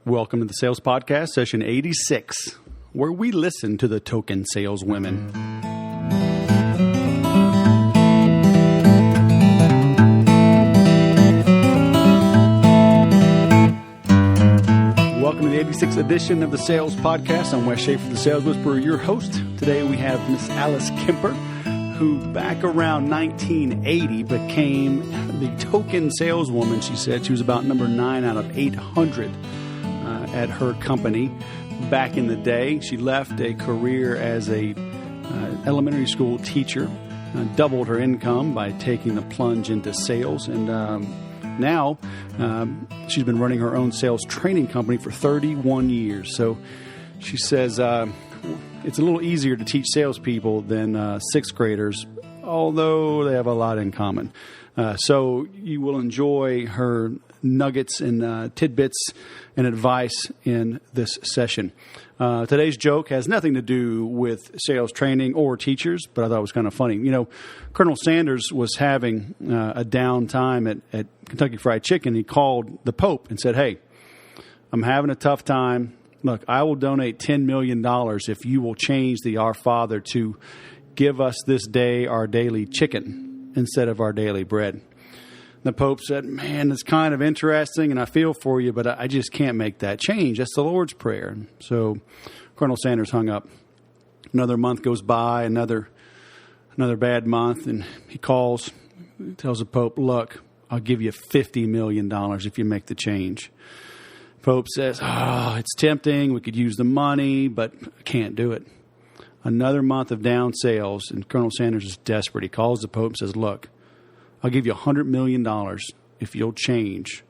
Welcome to the Sales Podcast, session 86, where we listen to the token saleswomen. Welcome to the 86th edition of the Sales Podcast. I'm Wes Schaefer, the Sales Whisperer, your host. Today we have Miss Alice Kemper, who back around 1980 became the token saleswoman. She said she was about number 9 out of 800 at her company back in the day. She left a career as a elementary school teacher, doubled her income by taking the plunge into sales, and now she's been running her own sales training company for 31 years. So she says it's a little easier to teach salespeople than sixth graders, although they have a lot in common. So you will enjoy her nuggets and tidbits and advice in this session. Today's joke has nothing to do with sales training or teachers, but I thought it was kind of funny. You know, Colonel Sanders was having a down time at Kentucky Fried Chicken. He called the Pope and said, "Hey, I'm having a tough time. Look, I will donate $10 million if you will change the Our Father to give us this day our daily chicken instead of our daily bread." The Pope said, "Man, it's kind of interesting, and I feel for you, but I just can't make that change. That's the Lord's Prayer." So Colonel Sanders hung up. Another month goes by, another bad month, and he calls, tells the Pope, "Look, I'll give you $50 million if you make the change." Pope says, "It's tempting. We could use the money, but I can't do it." Another month of down sales, and Colonel Sanders is desperate. He calls the Pope and says, "Look, I'll give you $100 million if you'll change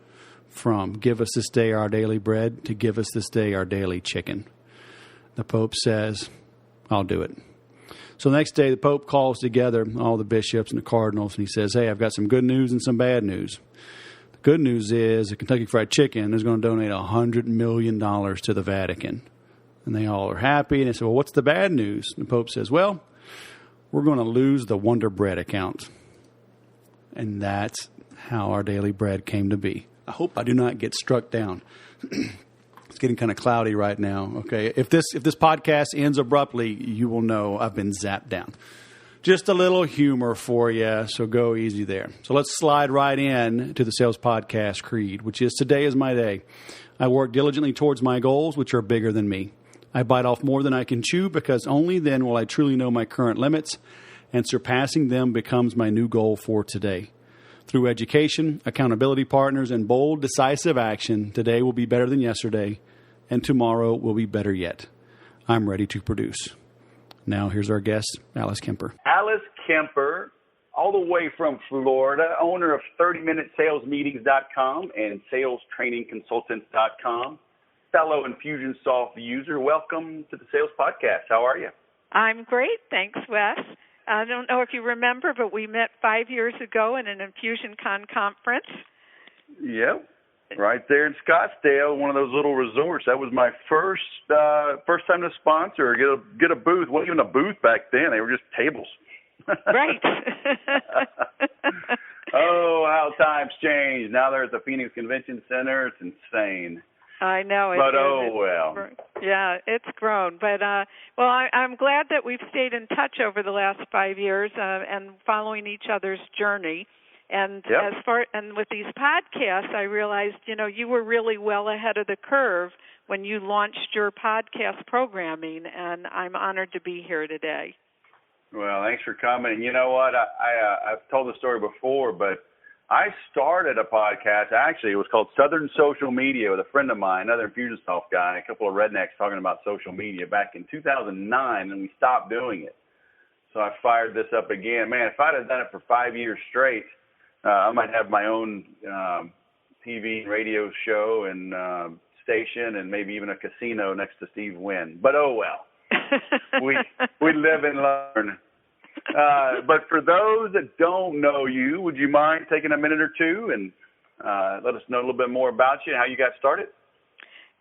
from give us this day our daily bread to give us this day our daily chicken." The Pope says, "I'll do it." So the next day, the Pope calls together all the bishops and the cardinals, and he says, "Hey, I've got some good news and some bad news. The good news is that Kentucky Fried Chicken is going to donate $100 million to the Vatican." And they all are happy, and they say, "Well, what's the bad news?" And the Pope says, "Well, we're going to lose the Wonder Bread account." And that's how our daily bread came to be. I hope I do not get struck down. It's getting kind of cloudy right now. Okay, if this podcast ends abruptly, you will know I've been zapped down. Just a little humor for you, so go easy there. So let's slide right in to the Sales Podcast Creed, which is: today is my day. I work diligently towards my goals, which are bigger than me. I bite off more than I can chew, because only then will I truly know my current limits, and surpassing them becomes my new goal for today. Through education, accountability partners, and bold, decisive action, today will be better than yesterday, and tomorrow will be better yet. I'm ready to produce. Now, here's our guest, Alice Kemper. Alice Kemper, all the way from Florida, owner of 30minutesalesmeetings.com and salestrainingconsultants.com, fellow Infusionsoft user. Welcome to the Sales Podcast. How are you? I'm great. Thanks, Wes. I don't know if you remember, but we met 5 years ago in an InfusionCon conference. Yep, right there in Scottsdale, one of those little resorts. That was my first time to sponsor or get a booth. Wasn't even a booth back then. They were just tables. Right. Oh, how times change. Now they're at the Phoenix Convention Center. It's insane. I know. Yeah, it's grown. But, I'm glad that we've stayed in touch over the last 5 years and following each other's journey. And and with these podcasts, I realized, you were really well ahead of the curve when you launched your podcast programming, and I'm honored to be here today. Well, thanks for coming. You know what? I've told the story before, but I started a podcast. Actually, it was called Southern Social Media with a friend of mine, another Infusionsoft guy, a couple of rednecks talking about social media back in 2009, and we stopped doing it. So I fired this up again. Man, if I'd have done it for 5 years straight, I might have my own TV and radio show and station and maybe even a casino next to Steve Wynn. But oh well. we live and learn. But for those that don't know you, would you mind taking a minute or two and let us know a little bit more about you and how you got started?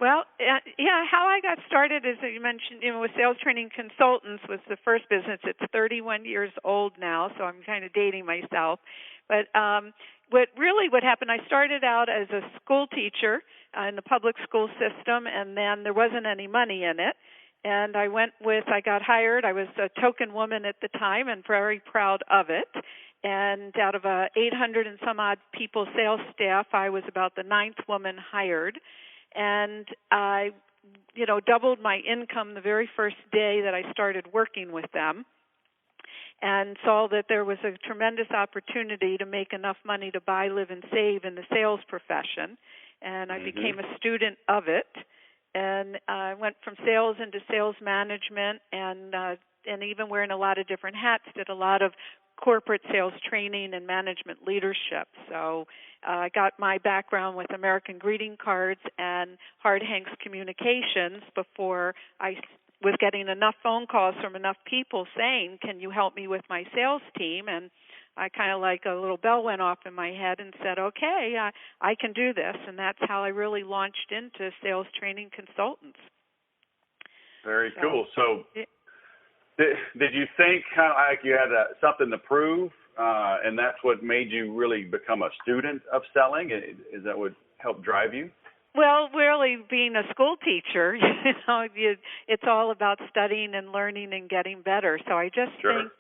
Well, how I got started, as you mentioned, with Sales Training Consultants was the first business. It's 31 years old now, so I'm kind of dating myself. But what happened, I started out as a school teacher in the public school system, and then there wasn't any money in it. And I got hired. I was a token woman at the time and very proud of it. And out of 800 and some odd people sales staff, I was about the 9th woman hired. And I, doubled my income the very first day that I started working with them, and saw that there was a tremendous opportunity to make enough money to buy, live, and save in the sales profession. And I became a student of it. And I went from sales into sales management, and even wearing a lot of different hats, did a lot of corporate sales training and management leadership. So I got my background with American greeting cards and Hard Hanks Communications before I was getting enough phone calls from enough people saying, can you help me with my sales team? And I kind of like a little bell went off in my head and said, okay, I can do this. And that's how I really launched into sales training consultants. Very cool. So did you think kind of like you had something to prove, and that's what made you really become a student of selling? Is that what helped drive you? Well, really, being a school teacher, it's all about studying and learning and getting better. So I just think,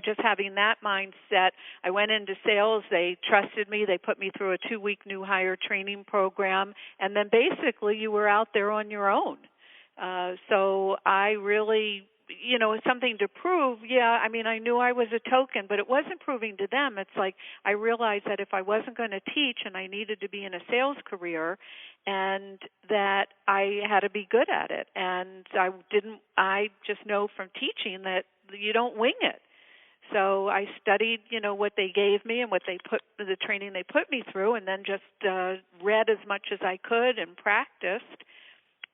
just having that mindset, I went into sales. They trusted me. They put me through a 2-week new hire training program, and then basically you were out there on your own. So I really, something to prove. Yeah, I mean, I knew I was a token, but it wasn't proving to them. It's like I realized that if I wasn't going to teach and I needed to be in a sales career, and that I had to be good at it. And I just know from teaching that you don't wing it. So I studied, what they gave me and the training they put me through, and then just read as much as I could and practiced.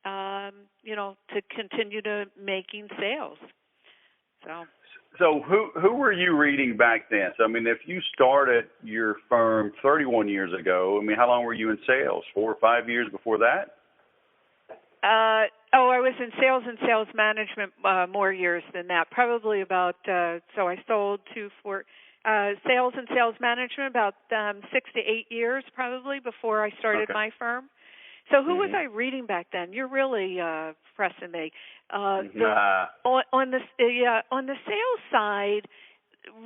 To continue to making sales. So who were you reading back then? So, I mean, if you started your firm 31 years ago, I mean, how long were you in sales? 4 or 5 years before that? I was in sales and sales management more years than that. Probably about, so I sold sales and sales management about 6 to 8 years probably before I started my firm. So who was I reading back then? You're really pressing me. On the sales side,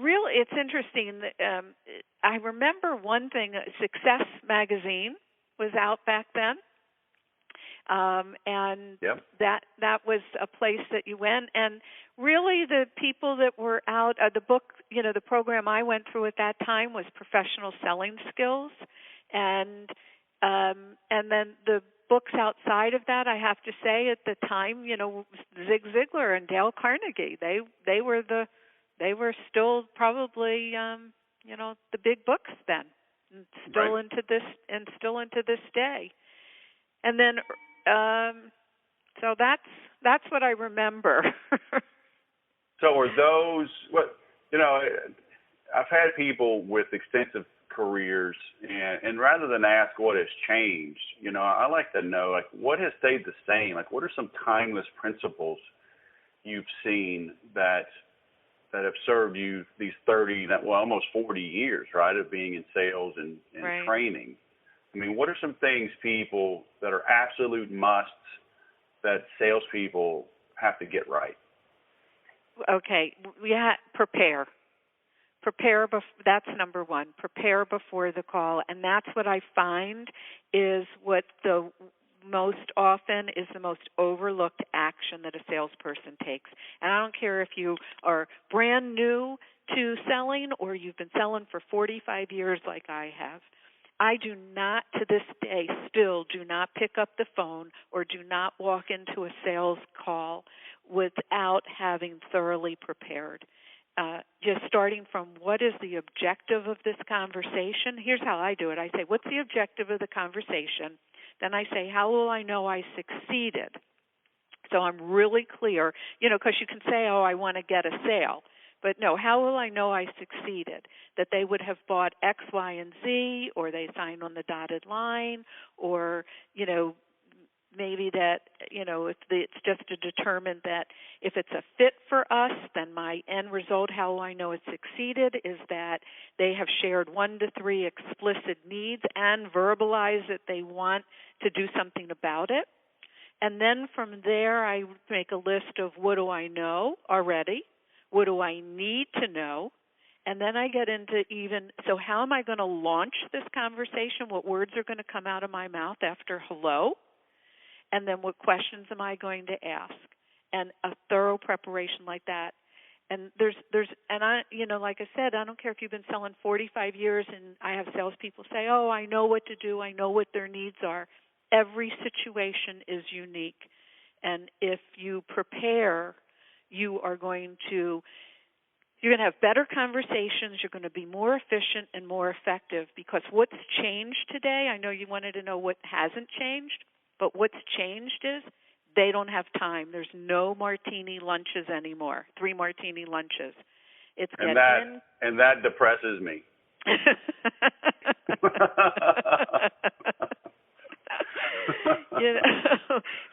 really, it's interesting. I remember one thing. Success magazine was out back then, and that was a place that you went. And really, the people that were out, the book, the program I went through at that time was Professional Selling Skills, and then the books outside of that, I have to say, at the time, Zig Ziglar and Dale Carnegie, they were still probably the big books then, and still into this day. And then so that's what I remember. So are those I've had people with extensive careers, and rather than ask what has changed, I like to know, like, what has stayed the same? Like, what are some timeless principles you've seen that have served you these almost 40 years, right, of being in sales and training? I mean, what are some things people that are absolute musts that salespeople have to get right? Okay, prepare. That's number one. Prepare before the call, and that's what I find is what the most often is the most overlooked action that a salesperson takes. And I don't care if you are brand new to selling or you've been selling for 45 years like I have. I do not, to this day, still do not pick up the phone or do not walk into a sales call without having thoroughly prepared. Just starting from what is the objective of this conversation. Here's how I do it. I say, what's the objective of the conversation? Then I say, how will I know I succeeded? So I'm really clear, because you can say, I want to get a sale. But no, how will I know I succeeded? That they would have bought X, Y, and Z, or they signed on the dotted line, or, maybe that, it's just to determine that if it's a fit for us, then my end result, how I know it's succeeded, is that they have shared 1 to 3 explicit needs and verbalize that they want to do something about it. And then from there, I make a list of what do I know already, what do I need to know, and then I get into so how am I going to launch this conversation? What words are going to come out of my mouth after hello? And then what questions am I going to ask? And a thorough preparation like that. And like I said, I don't care if you've been selling 45 years and I have salespeople say, oh, I know what to do. I know what their needs are. Every situation is unique. And if you prepare, you're going to have better conversations. You're going to be more efficient and more effective, because what's changed today, I know you wanted to know what hasn't changed, but what's changed is they don't have time. There's no martini lunches anymore, 3 martini lunches. And that depresses me.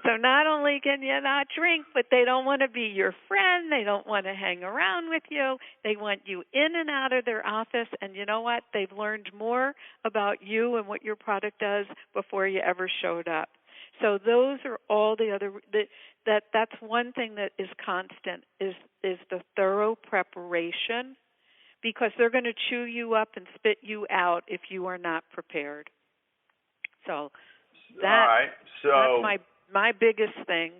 So not only can you not drink, but they don't want to be your friend. They don't want to hang around with you. They want you in and out of their office. And you know what? They've learned more about you and what your product does before you ever showed up. So those are all the other that's one thing that is constant is the thorough preparation, because they're going to chew you up and spit you out if you are not prepared. So that's my biggest thing.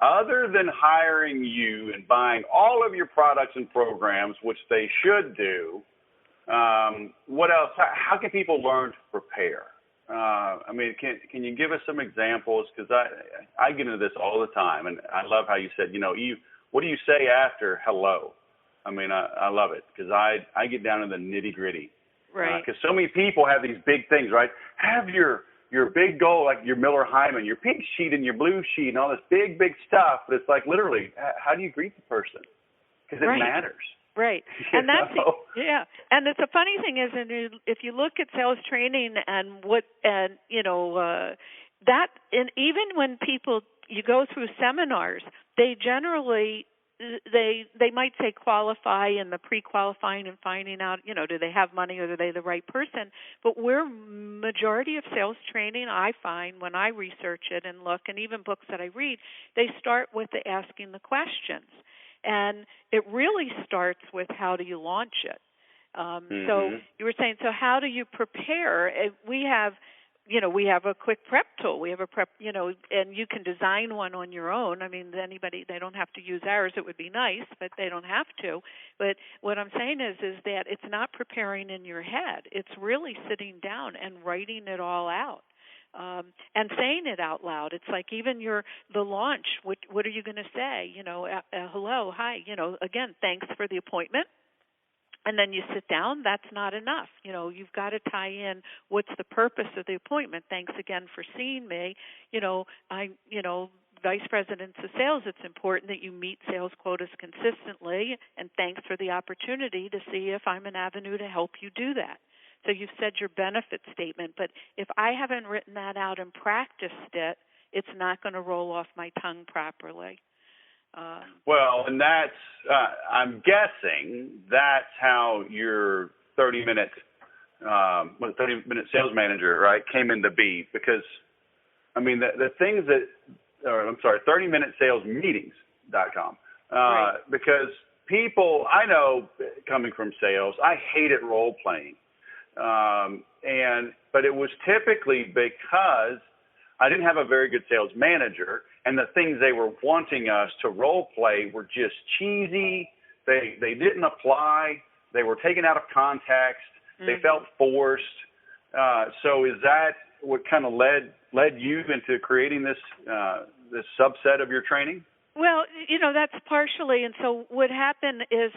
Other than hiring you and buying all of your products and programs, which they should do, what else? How can people learn to prepare? Can you give us some examples? Because I get into this all the time, and I love how you said, what do you say after hello? I love it, because I get down to the nitty gritty. Right. Because so many people have these big things, right? Have your big goal, like your Miller Hyman, your pink sheet and your blue sheet and all this big stuff. But it's like, literally, how do you greet the person? Because it matters. Right. And and it's a funny thing is, if you look at sales training and even when you go through seminars, they generally, they might say qualify in the pre-qualifying and finding out, do they have money or are they the right person? But majority of sales training, I find when I research it and look, and even books that I read, they start with asking the questions. And it really starts with how do you launch it. So you were saying, so how do you prepare? We have a quick prep tool. We have a prep, and you can design one on your own. They don't have to use ours. It would be nice, but they don't have to. But what I'm saying is that it's not preparing in your head. It's really sitting down and writing it all out. And saying it out loud. It's like even the launch, what are you going to say? Hello, hi, again, thanks for the appointment. And then you sit down, that's not enough. You've got to tie in what's the purpose of the appointment. Thanks again for seeing me. Vice President of Sales, it's important that you meet sales quotas consistently, and thanks for the opportunity to see if I'm an avenue to help you do that. So you've said your benefit statement, but if I haven't written that out and practiced it, it's not going to roll off my tongue properly. And that's, I'm guessing that's how your 30-minute sales manager, right, came into be, because, the things that, 30minutessalesmeetings.com, right. Because people, I know, coming from sales, I hated role playing. But it was typically because I didn't have a very good sales manager, and the things they were wanting us to role play were just cheesy. They didn't apply. They were taken out of context. They felt forced. So is that what kind of led you into creating this subset of your training? Well, that's partially, and so what happened is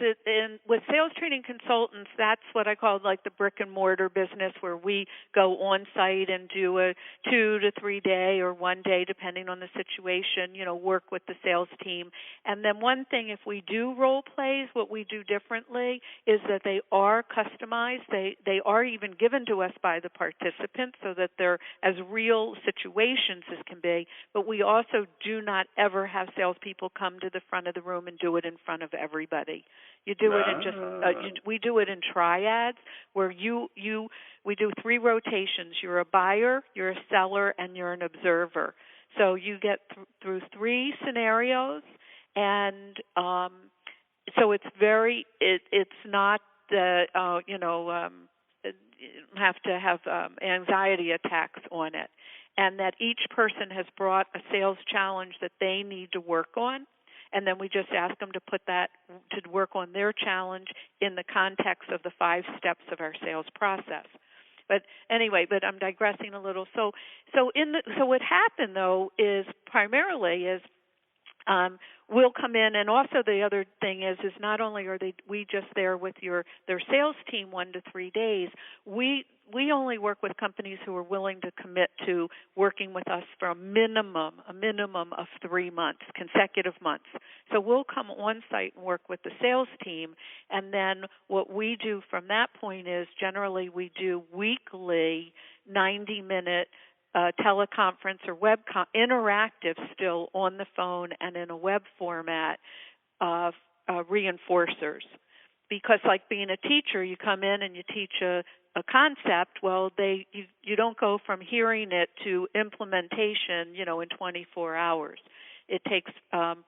with sales training consultants, that's what I call like the brick and mortar business, where we go on site and do a 2 to 3 day or 1 day, depending on the situation, work with the sales team. And then one thing, if we do role plays, what we do differently is that they are customized. They are even given to us by the participants so that they're as real situations as can be, but we also do not ever have salespeople come to the front of the room and do it in front of everybody. You do it in just we do it in triads, where we do 3 rotations. You're a buyer, you're a seller, and you're an observer. So you get through 3 scenarios, and so it's it's not the have to have anxiety attacks on it. And that each person has brought a sales challenge that they need to work on, and then we just ask them to put that to work on their challenge in the context of the 5 steps of our sales process. But anyway, I'm digressing a little. So what happened though is primarily we'll come in, and also the other thing is not only are we just there with their sales team 1 to 3 days, we only work with companies who are willing to commit to working with us for a minimum of 3 months, consecutive months. So we'll come on site and work with the sales team, and then what we do from that point is generally we do weekly 90-minute teleconference or interactive, still on the phone and in a web format, reinforcers. Because like being a teacher, you come in and you teach a concept. Well, you don't go from hearing it to implementation, in 24 hours. It takes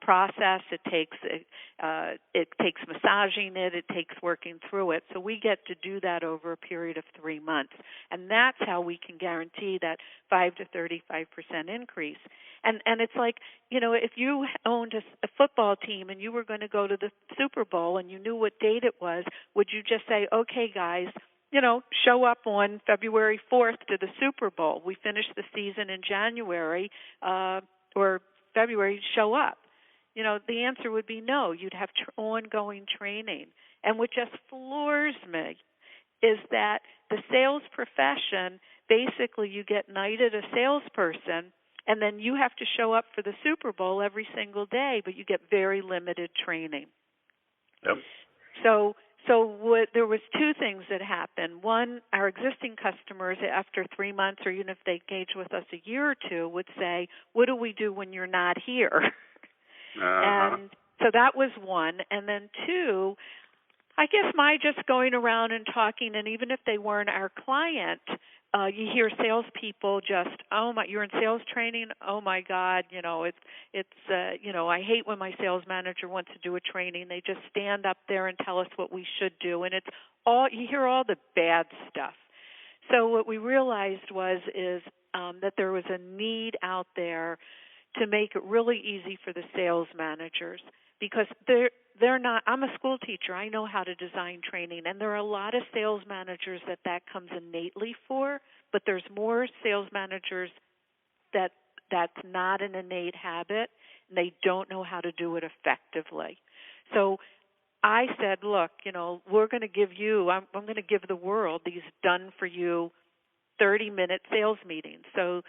process. It takes massaging it. It takes working through it. So we get to do that over a period of 3 months, and that's how we can guarantee that 5 to 35% increase. And it's like, if you owned a football team and you were going to go to the Super Bowl and you knew what date it was, would you just say, okay, guys, show up on February 4th to the Super Bowl? We finish the season in January or February, show up. The answer would be no. You'd have ongoing training. And what just floors me is that the sales profession, basically you get knighted a salesperson, and then you have to show up for the Super Bowl every single day, but you get very limited training. Yep. So there was 2 things that happened. One, our existing customers, after 3 months or even if they engage with us a year or 2, would say, what do we do when you're not here? And so that was one. And then 2, I guess my just going around and talking, and even if they weren't our client, you hear salespeople just, oh my, you're in sales training. Oh my God, I hate when my sales manager wants to do a training. They just stand up there and tell us what we should do, and you hear all the bad stuff. So what we realized is that there was a need out there to make it really easy for the sales managers, because they're not. I'm a school teacher. I know how to design training, and there are a lot of sales managers that comes innately for, but there's more sales managers that's not an innate habit, and they don't know how to do it effectively. So I said, look, we're going to give you, I'm going to give the world these done-for-you 30-minute sales meetings. So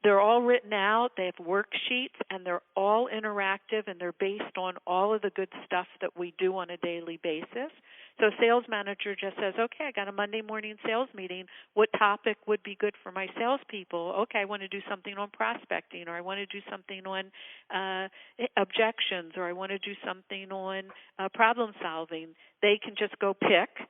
they're all written out, they have worksheets, and they're all interactive, and they're based on all of the good stuff that we do on a daily basis. So a sales manager just says, okay, I got a Monday morning sales meeting. What topic would be good for my salespeople? Okay, I want to do something on prospecting, or I want to do something on objections, or I want to do something on problem solving. They can just go pick,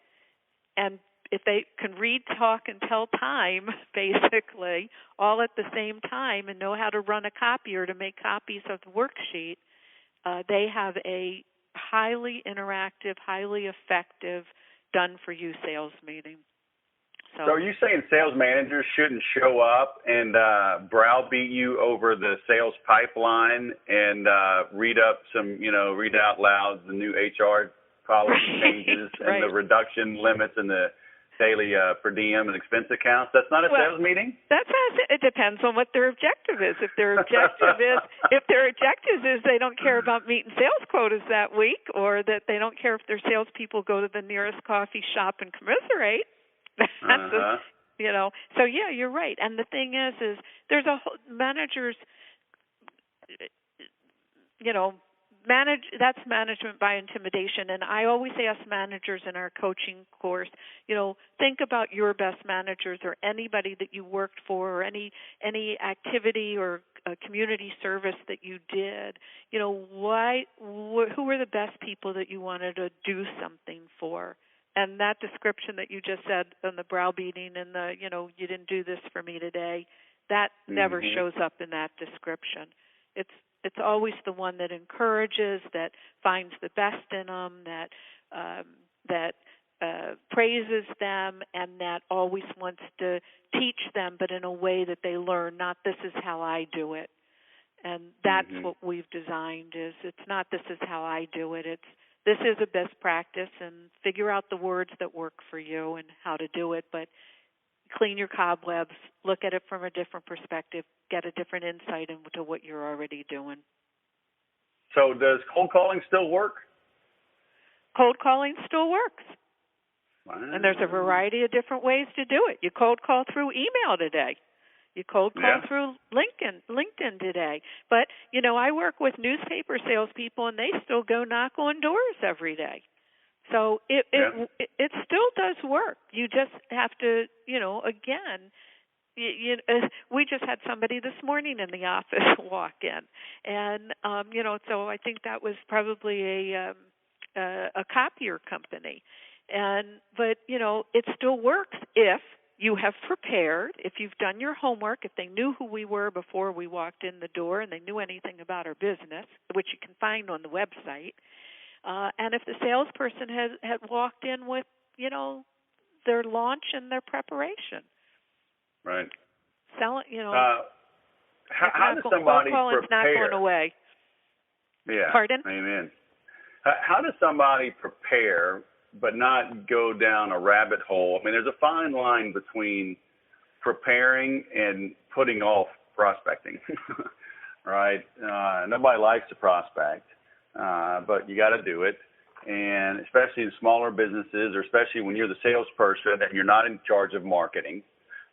and if they can read, talk, and tell time, basically, all at the same time, and know how to run a copier to make copies of the worksheet, they have a highly interactive, highly effective, done-for-you sales meeting. So are you saying sales managers shouldn't show up and browbeat you over the sales pipeline and read out loud the new HR policy changes and the reduction limits and the daily per diem and expense accounts. That's not a sales meeting? It depends on what their objective is. If their objective is they don't care about meeting sales quotas that week, or that they don't care if their salespeople go to the nearest coffee shop and commiserate, So yeah, you're right. And the thing is there's managers, that's management by intimidation. And I always ask managers in our coaching course, think about your best managers or anybody that you worked for, or any activity or community service that you did. Who were the best people that you wanted to do something for? And that description that you just said on the browbeating and you didn't do this for me today, that never shows up in that description. It's always the one that encourages, that finds the best in them, that praises them, and that always wants to teach them, but in a way that they learn, not this is how I do it. And that's what we've designed is it's not this is how I do it. It's this is a best practice, and figure out the words that work for you and how to do it, but clean your cobwebs, look at it from a different perspective, get a different insight into what you're already doing. So does cold calling still work? Cold calling still works. Wow. And there's a variety of different ways to do it. You cold call through email today. You cold call through LinkedIn today. But, I work with newspaper salespeople, and they still go knock on doors every day. So it still does work. You just have to, again, we just had somebody this morning in the office walk in, and so I think that was probably a copier company, but it still works if you have prepared, if you've done your homework, if they knew who we were before we walked in the door, and they knew anything about our business, which you can find on the website. And if the salesperson had walked in with, their launch and their preparation. Right. How does somebody prepare? It's not going away. Yeah. Pardon? Amen. How does somebody prepare but not go down a rabbit hole? I mean, there's a fine line between preparing and putting off prospecting, right? Nobody likes to prospect. But you got to do it, and especially in smaller businesses, or especially when you're the salesperson and you're not in charge of marketing,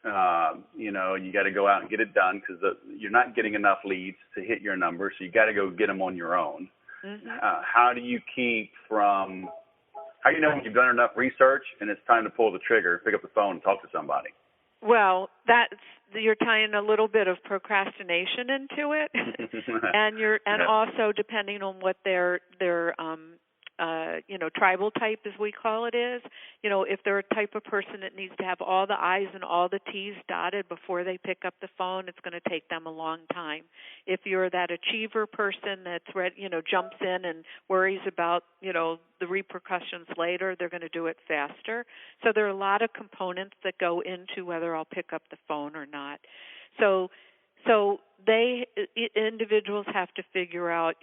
you got to go out and get it done because you're not getting enough leads to hit your number, so you got to go get them on your own. How do you how do you know when you've done enough research and it's time to pull the trigger, pick up the phone, and talk to somebody? Well, you're tying a little bit of procrastination into it, and also depending on what their tribal type, as we call it, is. If they're a type of person that needs to have all the I's and all the T's dotted before they pick up the phone, it's going to take them a long time. If you're that achiever person that's jumps in and worries about the repercussions later, they're going to do it faster. So there are a lot of components that go into whether I'll pick up the phone or not. So individuals have to figure out,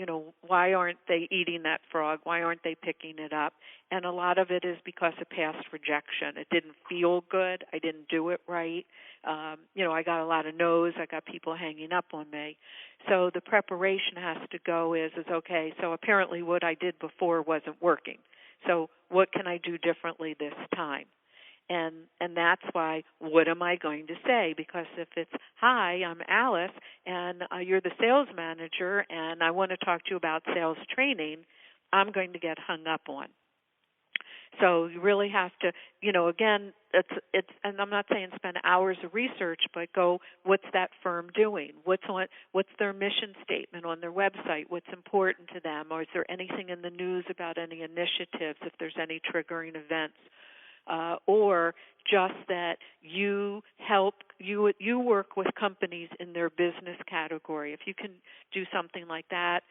why aren't they eating that frog? Why aren't they picking it up? And a lot of it is because of past rejection. It didn't feel good. I didn't do it right. I got a lot of no's. I got people hanging up on me. So the preparation has to go is okay, so apparently what I did before wasn't working. So what can I do differently this time? And that's why, what am I going to say? Because if it's, hi, I'm Alice, and you're the sales manager, and I want to talk to you about sales training, I'm going to get hung up on. So you really have to, again, it's, and I'm not saying spend hours of research, but go, what's that firm doing? What's their mission statement on their website? What's important to them? Or is there anything in the news about any initiatives, if there's any triggering events? Or just that you work with companies in their business category. If you can do something like that,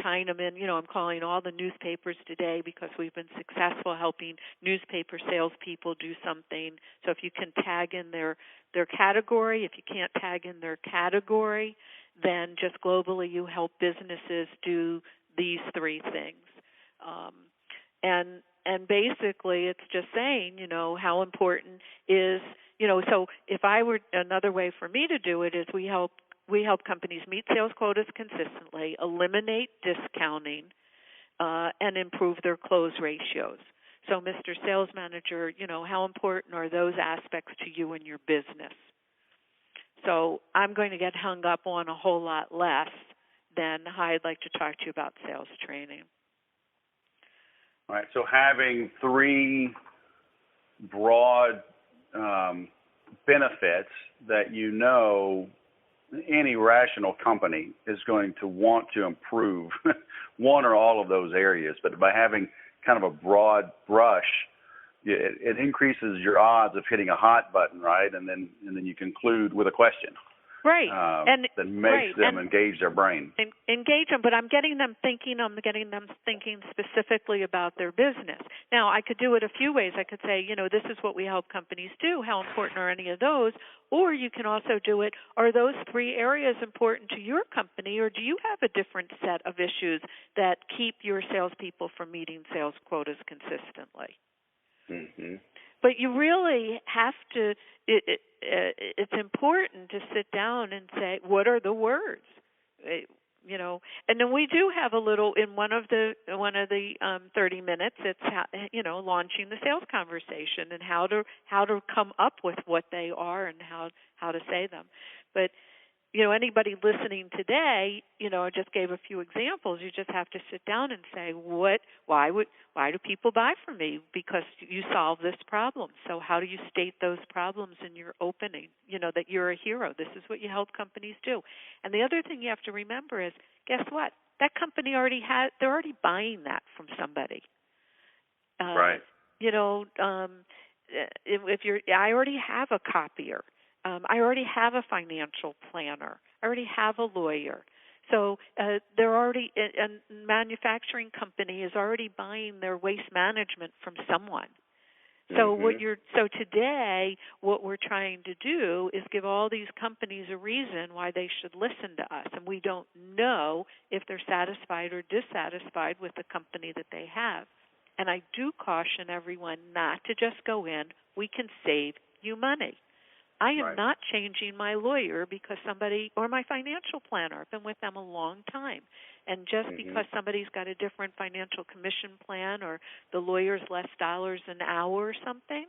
tying them in, I'm calling all the newspapers today because we've been successful helping newspaper salespeople do something. So if you can tag in their category, if you can't tag in their category, then just globally you help businesses do these three things. And and basically it's just saying, how important is, so if I were, another way for me to do it is we help companies meet sales quotas consistently, eliminate discounting, and improve their close ratios. So, Mr. Sales Manager, how important are those aspects to you and your business? So I'm going to get hung up on a whole lot less than I'd like to talk to you about sales training. All right. So having three broad benefits that any rational company is going to want to improve one or all of those areas. But by having kind of a broad brush, it increases your odds of hitting a hot button, right? And then you conclude with a question. Right. That makes them engage their brain. Engage them, but I'm getting them thinking specifically about their business. Now, I could do it a few ways. I could say, this is what we help companies do. How important are any of those? Or you can also do it, are those three areas important to your company, or do you have a different set of issues that keep your salespeople from meeting sales quotas consistently? Mm-hmm. But you really have to, it's important to sit down and say, what are the words? And then we do have a little, in one of the 30 minutes, it's, launching the sales conversation and how to come up with what they are and how to say them. But anybody listening today, I just gave a few examples. You just have to sit down and say, why do people buy from me? Because you solve this problem. So how do you state those problems in your opening? That you're a hero. This is what you help companies do. And the other thing you have to remember is, guess what? That company they're already buying that from somebody. Right. I already have a copier. I already have a financial planner. I already have a lawyer. So they're already, a manufacturing company is already buying their waste management from someone. So so today, what we're trying to do is give all these companies a reason why they should listen to us, and we don't know if they're satisfied or dissatisfied with the company that they have. And I do caution everyone not to just go in. We can save you money. I am not changing my lawyer because somebody, or my financial planner, I've been with them a long time. And just because somebody's got a different financial commission plan or the lawyer's less dollars an hour or something,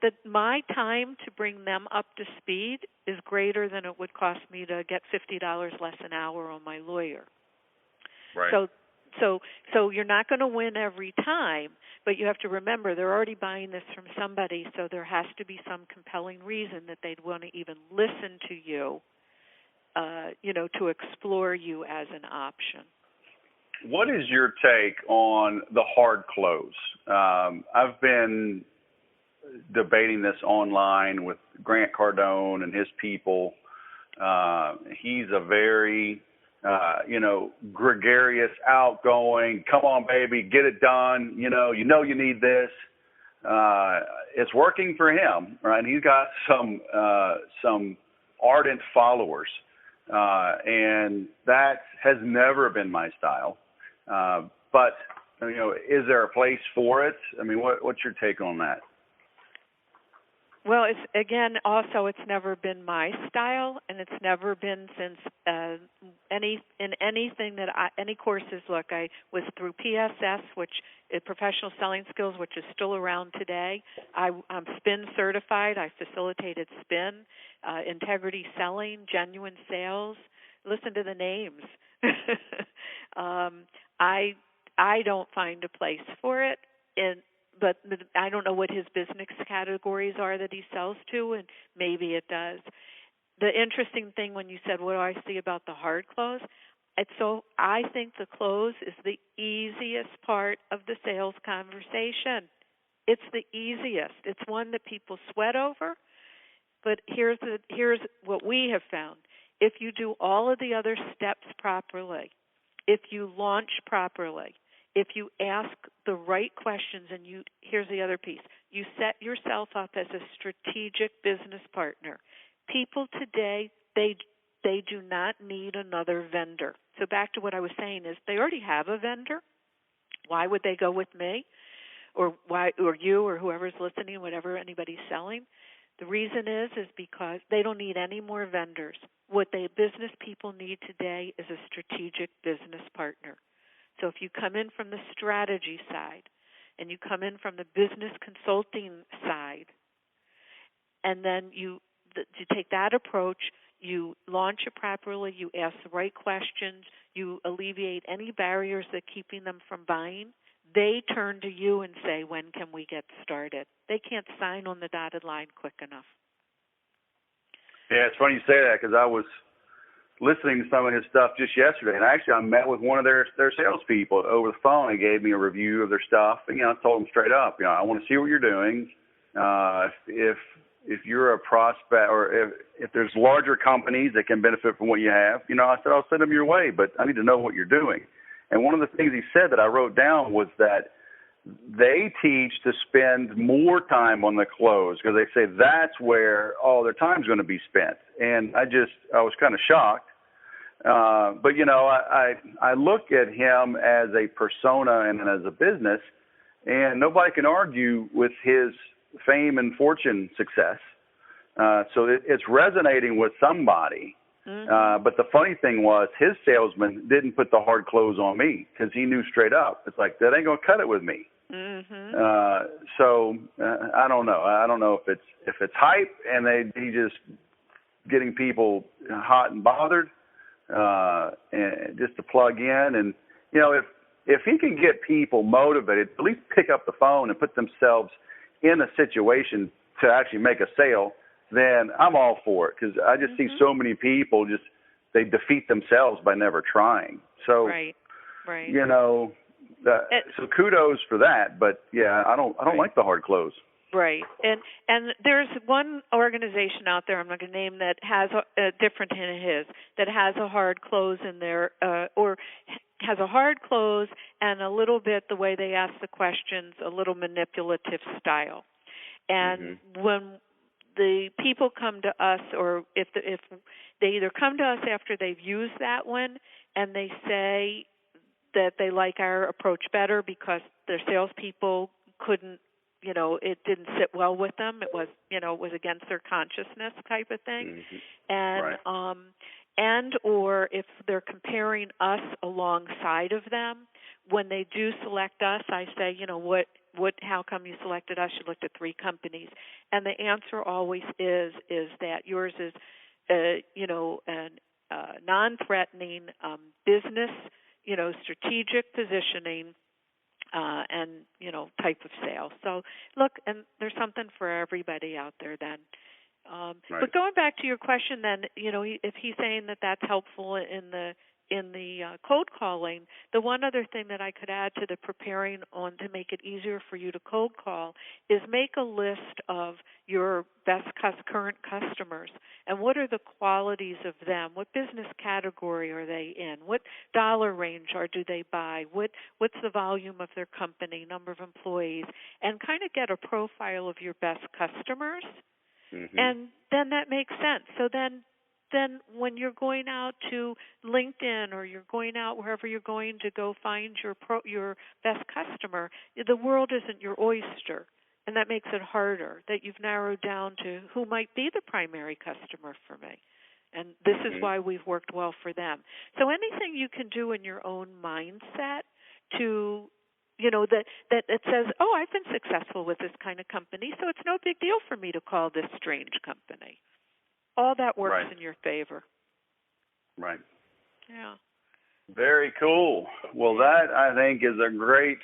that my time to bring them up to speed is greater than it would cost me to get $50 less an hour on my lawyer. Right. So you're not going to win every time, but you have to remember they're already buying this from somebody, so there has to be some compelling reason that they'd want to even listen to you, to explore you as an option. What is your take on the hard close? I've been debating this online with Grant Cardone and his people. He's a very gregarious, outgoing, come on, baby, get it done. You need this. It's working for him, right? He's got some ardent followers, and that has never been my style. But is there a place for it? I mean, what's your take on that? Well, it's never been my style, and it's never been since anything that any courses. Look, I was through PSS, which is Professional Selling Skills, which is still around today. I'm SPIN certified. I facilitated SPIN, Integrity Selling, Genuine Sales. Listen to the names. I don't find a place for it But I don't know what his business categories are that he sells to, and maybe it does. The interesting thing when you said, what do I see about the hard close? I think the close is the easiest part of the sales conversation. It's the easiest. It's one that people sweat over. But here's what we have found. If you do all of the other steps properly, if you launch properly, if you ask the right questions, and here's the other piece, you set yourself up as a strategic business partner. People today, they do not need another vendor. So back to what I was saying is they already have a vendor. Why would they go with me? or why, or you, or whoever's listening, whatever anybody's selling. The reason is because they don't need any more vendors. What the business people need today is a strategic business partner. So if you come in from the strategy side and you come in from the business consulting side, and then you take that approach, you launch it properly, you ask the right questions, you alleviate any barriers that are keeping them from buying, they turn to you and say, when can we get started? They can't sign on the dotted line quick enough. Yeah, it's funny you say that because I was listening to some of his stuff just yesterday, and actually I met with one of their salespeople over the phone. He gave me a review of their stuff, and I told him straight up, I want to see what you're doing. If you're a prospect, or if there's larger companies that can benefit from what you have, I said I'll send them your way, but I need to know what you're doing. And one of the things he said that I wrote down was that they teach to spend more time on the close because they say that's where all their time's going to be spent. And I was kind of shocked. But, I look at him as a persona and as a business, and nobody can argue with his fame and fortune success. So it's resonating with somebody. Mm-hmm. But the funny thing was his salesman didn't put the hard close on me because he knew straight up. It's like, that ain't going to cut it with me. Mm-hmm. So I don't know. I don't know if it's hype and he just getting people hot and bothered, and just to plug in. And, if he can get people motivated, at least pick up the phone and put themselves in a situation to actually make a sale, then I'm all for it because I just see so many people they defeat themselves by never trying. So, right. So kudos for that. But yeah, I don't like the hard close. Right. And there's one organization out there, I'm not going to name, that has a different than his, that has a hard close in there, or has a hard close and a little bit the way they ask the questions, a little manipulative style. And when the people come to us, or if they either come to us after they've used that one and they say that they like our approach better because their salespeople couldn't, it didn't sit well with them. It was, it was against their consciousness type of thing. And and or if they're comparing us alongside of them, when they do select us, I say, how come you selected us? You looked at 3 companies. And the answer always is that yours is, non-threatening business, strategic positioning, and, type of sale. So, look, and there's something for everybody out there then. But going back to your question then, if he's saying that that's helpful in the cold calling, the one other thing that I could add to the preparing on to make it easier for you to cold call is make a list of your best current customers and what are the qualities of them, what business category are they in, what dollar range do they buy, what's the volume of their company, number of employees, and kind of get a profile of your best customers. And then that makes sense. So then when you're going out to LinkedIn or you're going out wherever you're going to go find your best customer, the world isn't your oyster, and that makes it harder, that you've narrowed down to who might be the primary customer for me. And this is why we've worked well for them. So anything you can do in your own mindset to that it says, oh, I've been successful with this kind of company, so it's no big deal for me to call this strange company. All that works in your favor. Right. Yeah. Very cool. Well, that, I think, is a great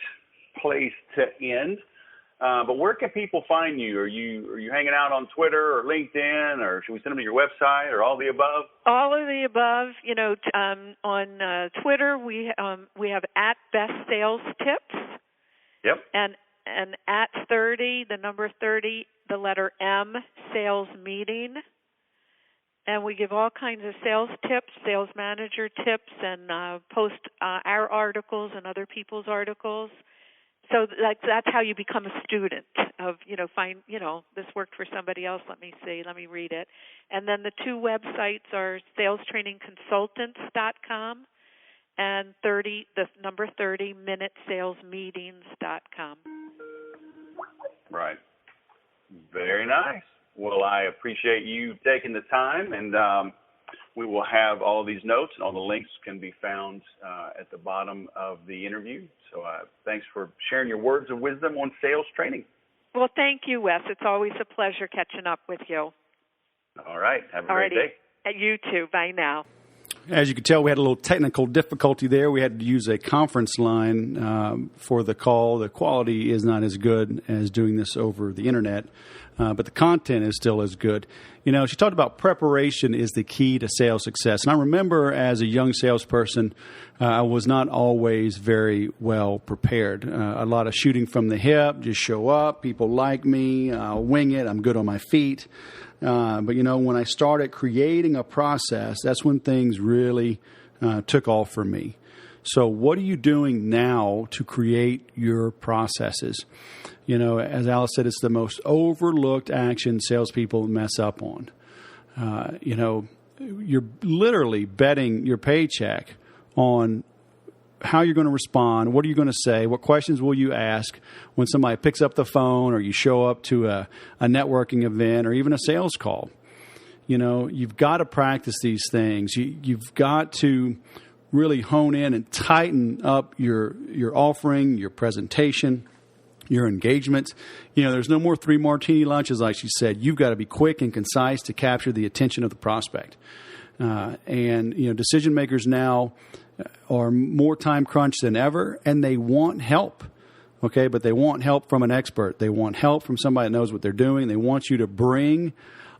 place to end. But where can people find you? Are you hanging out on Twitter or LinkedIn, or should we send them to your website, or all of the above? All of the above. On Twitter we have @BestSalesTips. Yep. And @30, the number 30, the letter M, sales meeting. And we give all kinds of sales tips, sales manager tips, and post our articles and other people's articles. So that's how you become a student of, this worked for somebody else. Let me see. Let me read it. And then the 2 websites are salestrainingconsultants.com and the number 30, minutesalesmeetings.com. Right. Very nice. Well, I appreciate you taking the time, and we will have all of these notes, and all the links can be found at the bottom of the interview. So thanks for sharing your words of wisdom on sales training. Well, thank you, Wes. It's always a pleasure catching up with you. All right. Have a great day. You too. Bye now. As you can tell, we had a little technical difficulty there. We had to use a conference line for the call. The quality is not as good as doing this over the internet, but the content is still as good. You know, she talked about preparation is the key to sales success. And I remember as a young salesperson, I was not always very well prepared. A lot of shooting from the hip, just show up, people like me, I'll wing it, I'm good on my feet. But, you know, when I started creating a process, that's when things really took off for me. So what are you doing now to create your processes? You know, as Alice said, it's the most overlooked action salespeople mess up on. You know, you're literally betting your paycheck on how you're going to respond, what are you going to say, what questions will you ask when somebody picks up the phone or you show up to a networking event or even a sales call. You know, you've got to practice these things. You've got to really hone in and tighten up your offering, your presentation, your engagement. You know, there's no more 3 martini lunches, like she said. You've got to be quick and concise to capture the attention of the prospect. And, you know, decision makers now are more time crunched than ever, and they want help. Okay, but they want help from an expert. They want help from somebody that knows what they're doing. They want you to bring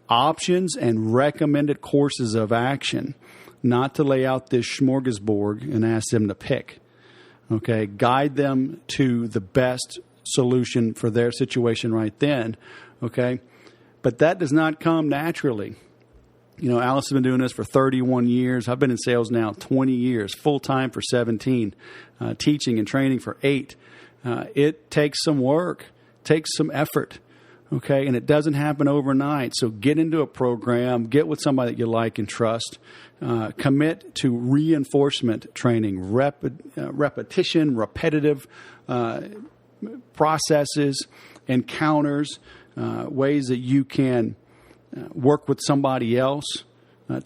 options and recommended courses of action, not to lay out this smorgasbord and ask them to pick. Okay, guide them to the best solution for their situation right then. Okay, but that does not come naturally. You know, Alice has been doing this for 31 years. I've been in sales now 20 years, full-time for 17, teaching and training for 8. It takes some work, takes some effort, okay? And it doesn't happen overnight. So get into a program, get with somebody that you like and trust, commit to reinforcement training, repetition, repetitive processes, encounters, ways that you can work with somebody else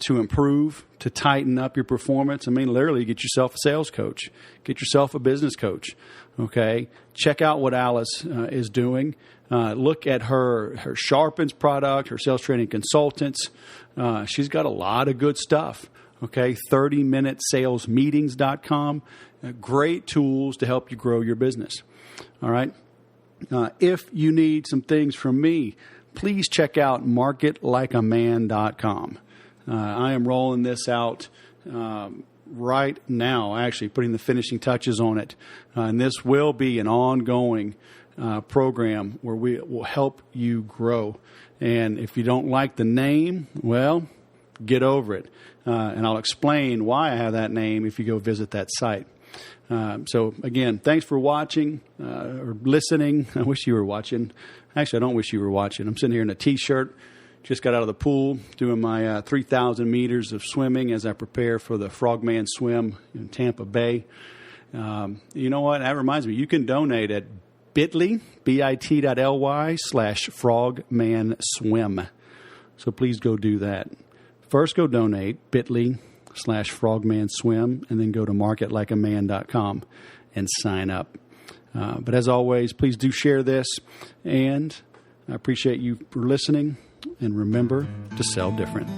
to improve, to tighten up your performance. I mean, literally, get yourself a sales coach. Get yourself a business coach, okay? Check out what Alice is doing. Look at her Sharpens product, her sales training consultants. She's got a lot of good stuff, okay? 30minutesalesmeetings.com. Great tools to help you grow your business, all right? If you need some things from me, please check out marketlikeaman.com. I am rolling this out right now, actually putting the finishing touches on it. And this will be an ongoing program where we will help you grow. And if you don't like the name, well, get over it. And I'll explain why I have that name if you go visit that site. So, again, thanks for watching or listening. I wish you were watching. Actually, I don't wish you were watching. I'm sitting here in a T-shirt. Just got out of the pool doing my 3,000 meters of swimming as I prepare for the Frogman Swim in Tampa Bay. You know what? That reminds me, you can donate at bit.ly/frogmanswim. So please go do that. First, go donate, bit.ly/frogmanswim, and then go to marketlikeaman.com and sign up. But as always, please do share this, and I appreciate you for listening, and remember to sell different.